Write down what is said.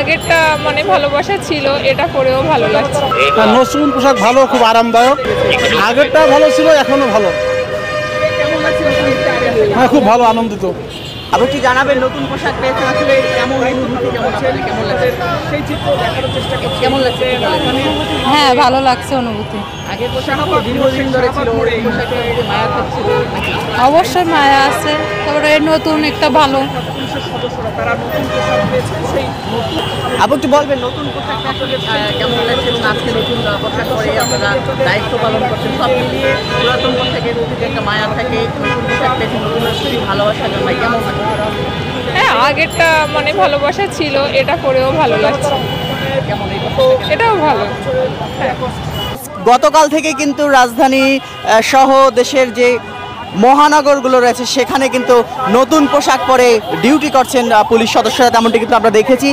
আগেরটা মানে ভালোবাসা ছিল, এটা পরেও ভালো লাগছে। নতুন পোশাক ভালো, খুব আরামদায়ক। আগেরটা ভালো ছিল, এখনো ভালো। হ্যাঁ, খুব ভালো, আনন্দিত। আপনি কি জানাবেন নতুন পোশাক পেয়েছেন, আসলে কেমন অনুভূতি, কেমন লাগছে? সেই চিত্র দেখানোর চেষ্টা করছি। কেমন লাগছে? হ্যাঁ, ভালো লাগছে অনুভূতি। আগের পোশাক তো দীর্ঘদিন ধরে ছিল, এই পোশাকে মায়া থাকছিল নাকি? অবশ্যই মায়া আছে, তারপরে নতুন একটা ভালো। পুলিশের সদস্যরা তারা নতুন পোশাক পেয়েছেন, সেই নতুন আপনি একটু বলবেন নতুন পোশাকটা আসলে কেমন লাগছে এবং আজকে নতুন পোশাক পরে আপনারা দায়িত্ব পালন করছেন, সব মিলিয়ে পুরাতন পোশাকের প্রতি যে একটা মায়া থাকে, নতুন পোশাক পেয়েছেন, নতুন খুবই ভালোবাসা জন্মায়, কেমন লাগে? হ্যাঁ, আগেরটা মানে ভালোবাসা ছিল, এটা পরেও ভালো লাগছে। কেমন এটাও ভালো। গতকাল থেকে কিন্তু রাজধানী সহ দেশের যে মহানগরগুলো রয়েছে সেখানে কিন্তু নতুন পোশাক পরে ডিউটি করছেন পুলিশ সদস্যরা, তেমনটি কিন্তু আমরা দেখেছি।